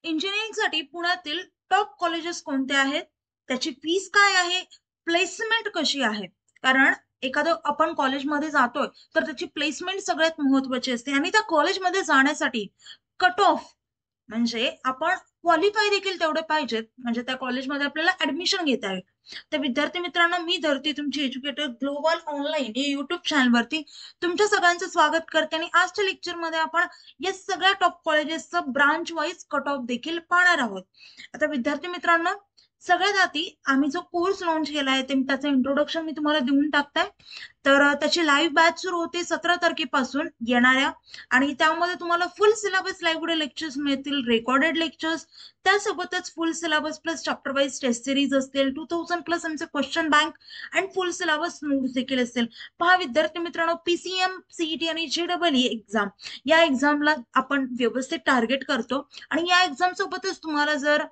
इंजिनिअरिंगसाठी पुण्यातील top colleges कोणते आहेत, त्याची फीस काय आहे, प्लेसमेंट कशी आहे. कारण एखादं आपण कॉलेजमध्ये जातोय तर त्याची प्लेसमेंट सगळ्यात महत्वाची असते आणि त्या कॉलेजमध्ये जाण्यासाठी कट ऑफ म्हणजे आपण क्वालिफाय देखील तेवढे पाहिजेत म्हणजे त्या कॉलेजमध्ये आपल्याला ऍडमिशन घेता येईल. तर विद्यार्थी मित्रांनो, मी धरती तुमची एज्युकेटर ग्लोबल ऑनलाईन या युट्यूब चॅनलवरती तुमच्या सगळ्यांचं स्वागत करते आणि आजच्या लेक्चरमध्ये आपण या सगळ्या टॉप कॉलेजेसचं ब्रांच वाईज कट ऑफ देखील पाहणार आहोत. आता विद्यार्थी मित्रांनो, सगळ्यात आधी आम्ही जो कोर्स लॉन्च केला आहे त्याचं इंट्रोडक्शन मी तुम्हाला देऊन टाकताय. तर त्याची लाईव्ह बॅच सुरू होते 17 तारखेपासून येणाऱ्या आणि त्यामध्ये तुम्हाला फुल सिलेबस लाईव्ह लेक्चर्स मिळतील, रेकॉर्डेड लेक्चर्स, त्यासोबतच full syllabus plus chapter wise test series असतील, 2000 प्लस आमचे क्वेश्चन बँक आणि फुल सिलेबस नोट्स देखील असतील. पहा विद्यार्थी मित्रांनो, पीसीएम, सीईटी आणि जेडबलई एक्झाम या एक्झामला आपण व्यवस्थित टार्गेट करतो आणि या एक्झाम सोबतच तुम्हाला जर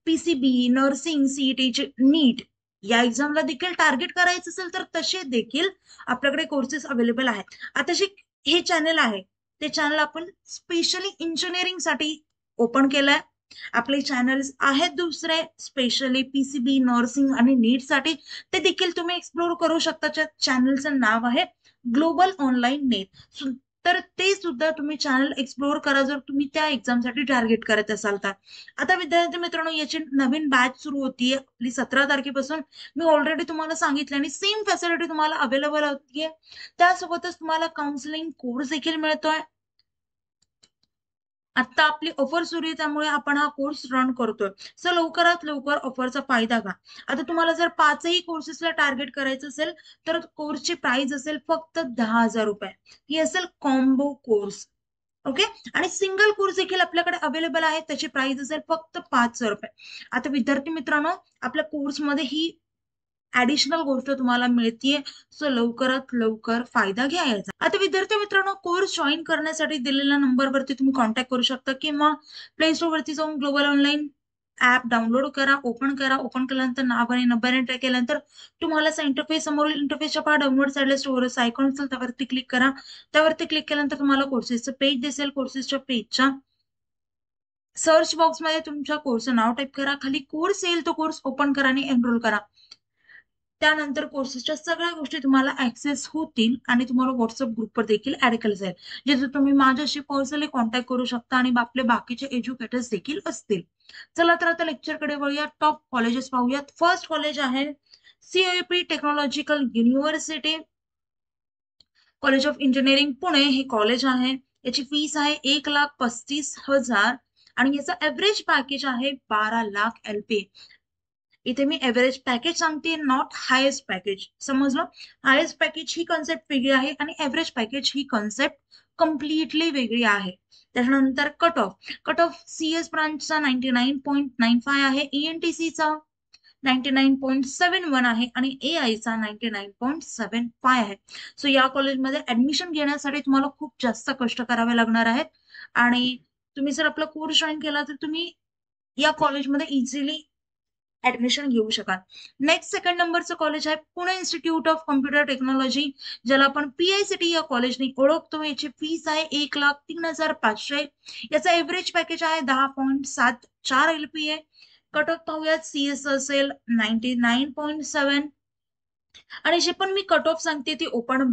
पीसीबी, नर्सिंग, सीईटीचे नीट या एक्झामला देखील टार्गेट करायचं असेल तर तसे देखील आपल्याकडे कोर्सेस अवेलेबल आहेत. आता जे हे चॅनल आहे ते चॅनल आपण स्पेशली इंजिनिअरिंग साठी ओपन केलंय. आपले चॅनल्स आहेत दुसरे स्पेशली पीसीबी, नर्सिंग आणि नीट साठी, ते देखील तुम्ही एक्सप्लोर करू शकता. चॅनलचं नाव आहे ग्लोबल ऑनलाईन नेट. तर ते सुद्धा तुम्ही चॅनल एक्सप्लोर करा जर तुम्ही त्या एक्झामसाठी टार्गेट करत असाल तर. आता विद्यार्थी मित्रांनो, याची नवीन बॅच सुरू होतीये आपली 17 तारखेपासून. मी ऑलरेडी तुम्हाला सांगितलं आणि सेम फॅसिलिटी तुम्हाला अवेलेबल होतीये. त्यासोबतच तुम्हाला काउन्सिलिंग कोर्स देखील मिळतोय. आता आपली ऑफर सुरू आहे त्यामुळे आपण हा कोर्स रन करतोय. सो लवकरात लवकर ऑफरचा फायदा घ्या. आता तुम्हाला जर 5ही कोर्सेसला टार्गेट करायचं असेल तर कोर्सची प्राइस असेल फक्त 10,000 रुपये. ही असेल कॉम्बो कोर्स. ओके. आणि सिंगल कोर्स देखील आपल्याकडे अवेलेबल आहे, त्याची प्राइस असेल फक्त 5,000 रुपये. आता विद्यार्थी मित्रांनो, आपल्या कोर्समध्ये ही ऍडिशनल गोष्ट तुम्हाला मिळतीये. सो लवकरात लवकर फायदा घ्यायचा. आता विद्यार्थी मित्रांनो, कोर्स जॉईन करण्यासाठी दिलेल्या नंबरवरती तुम्ही कॉन्टॅक्ट करू शकता किंवा प्ले स्टोर वरती जाऊन ग्लोबल ऑनलाईन ऍप डाउनलोड करा, ओपन करा. ओपन केल्यानंतर नाव आणि नंबर एंटर केल्यानंतर तुम्हाला असा इंटरफेस, समोरील इंटरफेसच्या पहा डाउनलोड साईडला स्टोअरचा आयकॉन असेल त्यावरती क्लिक करा. त्यावरती क्लिक केल्यानंतर तुम्हाला कोर्सेसचं पेज दिसेल. कोर्सेसच्या पेजच्या सर्च बॉक्समध्ये तुमच्या कोर्सचं नाव टाईप करा. खाली कोर्स येईल, तो कोर्स ओपन करा आणि एनरोल करा. त्यानंतर कोर्सेसच्या सगळ्या गोष्टी तुम्हाला ऍक्सेस होतील आणि तुम्हाला व्हॉट्सअप ग्रुपवर देखील ऍड केलं जाईल, जिथे तुम्ही माझ्याशी पर्सनली कॉन्टॅक्ट करू शकता आणि आपले बाकीचे एज्युकेटर्स देखील असतील. चला तर आता लेक्चरकडे वळूयात. टॉप कॉलेजेस पाहूयात. फर्स्ट कॉलेज आहे COP technological university college of engineering Pune. हे कॉलेज आहे. याची फीस आहे 1,35,000 आणि याचं एव्हरेज पॅकेज आहे 12 लाख LP. इथे मी एव्हरेज पॅकेज सांगते, नॉट हायेस्ट पॅकेज. समजलं? हायेस्ट पॅकेज ही कॉन्सेप्ट वेगळी आहे आणि एव्हरेज पॅकेज ही कॉन्सेप्ट कम्प्लिटली वेगळी आहे. त्याच्यानंतर कट ऑफ सीएस ब्रांचचा 99.95 आहे, ईएनटीसीचा 99.71 आहे आणि एआयचा 99.75 आहे. सो या कॉलेजमध्ये ऍडमिशन घेण्यासाठी तुम्हाला खूप जास्त कष्ट करावे लागणार आहेत आणि तुम्ही जर आपला कोर्स जॉईन केला तर तुम्ही या कॉलेजमध्ये इझिली ऍडमिशन घेऊ शकाल. नेक्स्ट सेकंड नंबरचं कॉलेज आहे Pune institute of computer technology, ज्याला आपण पीआयसीटी या कॉलेजने ओळखतो. याची फीस आहे 1,03,500. याचा एव्हरेज पॅकेज आहे 10.74 LPA. कट ऑफ पाहूयात. सीएस असेल 99.7 आणि जे पण मी कट ऑफ सांगते ते ओपन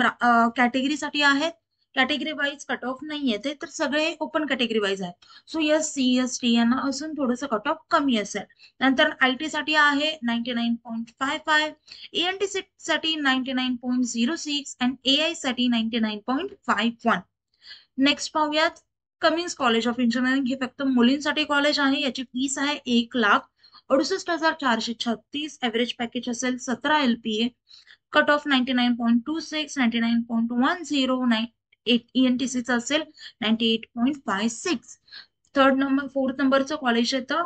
कॅटेगरीसाठी आहेत. कॅटेगरी वाईज कट ऑफ नाही येते, तर सगळे ओपन कॅटेगरी वाईज आहेत. सो यस सीएस टी यांना असून थोडंसं कट ऑफ कमी असेल. नंतर आयटी साठी आहे 99.55, एएनटी साठी 99.06 आणि एआय साठी 99.51. नेक्स्ट पाहूयात कमिन्स कॉलेज ऑफ इंजिनिअरिंग. हे फक्त मुलींसाठी कॉलेज आहे. याची फीस आहे 1,68,436. एव्हरेज पॅकेज असेल 17 LPA. कट ऑफ 99.26, 99.10, ENTCचा असेल 98.56. फोर्थ नंबरचं कॉलेज येतं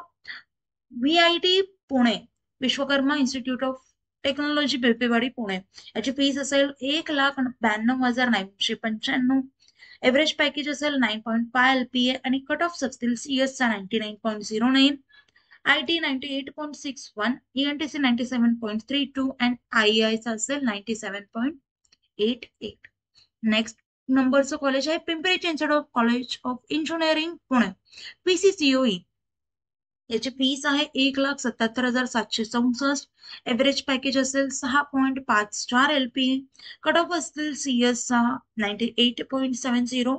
VIT Pune, Vishwakarma institute of technology Bibwewadi Pune. याची फीस असेल 1,92,995. एव्हरेज पॅकेज असेल 9.5 LPA आणि कट ऑफ असतील सीएसचा 99.09, आयटी 98.61, ENTC 97.32 आणि IEIचा असेल 97.88. नेक्स्ट नंबरचं कॉलेज आहे Pimpri Chinchwad college of engineering Pune, PCCOE. याची फीस आहे 1,77,764. एव्हरेज पॅकेज असेल 6.5 स्टार LPA. कट ऑफ असतील CS चा 98.70,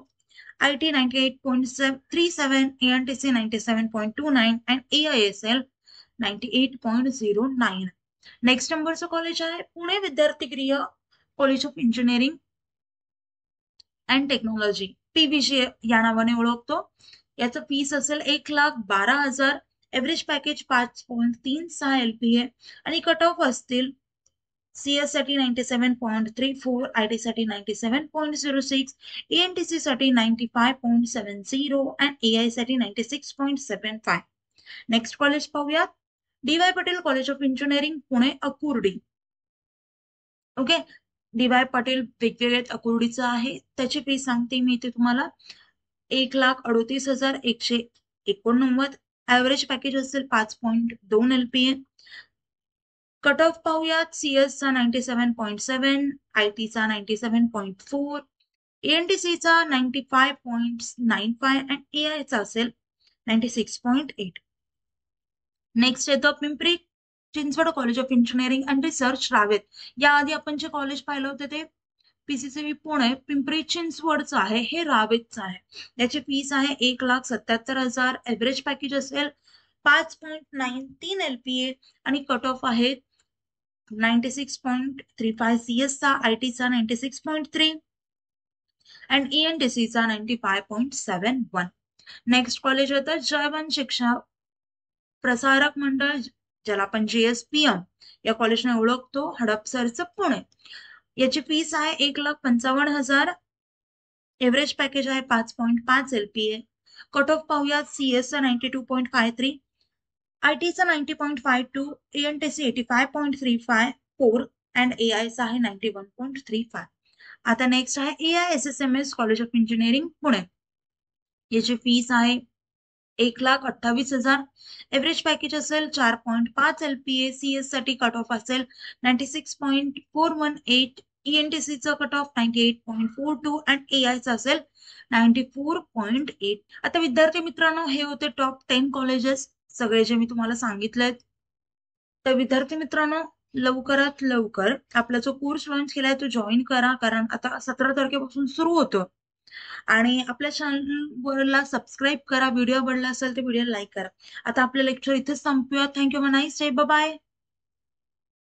IT 98.37, ANTC 97.29 and AISL 98.09. Next नंबरचं कॉलेज आहे Pune Vidyarthi Griha college of engineering and technology, PVG या नावाने ओळखतो. याचं फीस असेल 1,12,000. एव्हरेज पॅकेज 5.36 LPA आणि कट ऑफ असतील CS साठी 97.34, IT साठी 97.06, ANTC साठी 95.70 अँड AI साठी 96.75. नेक्स्ट कॉलेज पाहूयात, DY Patel college of engineering Pune Akurdi. Okay, DY Patil वेगवेगळे अकुर्डीचं आहे. त्याची फी सांगते मी इथे तुम्हाला, 1,38,189. ऍव्हरेज पॅकेज असेल 5.2 LPA. कट ऑफ पाहूयात, CS चा 97.7, IT चा 97.4, ANTC चा 95.95 अँड AI चा असेल 96.8. नेक्स्ट येतो Pimpri Chinchwad college of engineering and research Ravet. याआधी आपण जे कॉलेज पाहिलं होते ते PCCB पुणे पिंपरी चिंचवडचं आहे, हे रावेतचं आहे. याची फीस आहे 1,77,000. एव्हरेज पॅकेज असेल 5.93 LPA आणि कट ऑफ आहे 96.35 CS चा, IT चा 96.3 अँड ENTC चा 95.71. नेक्स्ट कॉलेज होतं जयवंत शिक्षा प्रसारक मंडळ, ज्याला आपण JSPM या कॉलेजने ओळखतो, हडपसरचं पुणे. याची फीस आहे 1,55,000. एव्हरेज पॅकेज आहे 5.5 LPA. कट ऑफ पाहूयात, CS चा 92.53, IT चा 90.52, ANTC 85.34 अँड AI चा आहे 91.35. आता नेक्स्ट आहे AISSMS college of engineering Pune. याची फीस आहे 1,28,000. एव्हरेज पॅकेज असेल 4.5 LPA. CS साठी कट ऑफ असेल 96.418, ENTC चा कट ऑफ 98.42 अँड AI चा असेल 94.8. आता विद्यार्थी मित्रांनो, हे होते टॉप 10 कॉलेजेस सगळे जे मी तुम्हाला सांगितलेत. तर विद्यार्थी मित्रांनो, लवकरात लवकर आपला जो कोर्स लॉन्च केलाय तो जॉईन करा, कारण आता 17 तारखेपासून सुरू होतं. आणि आपल्या चॅनलवरला सबस्क्राईब करा. व्हिडिओ आवडला असेल तर व्हिडिओ लाईक करा. आता आपलं लेक्चर इथेच संपूया. थँक्यू. Nice day. बाय.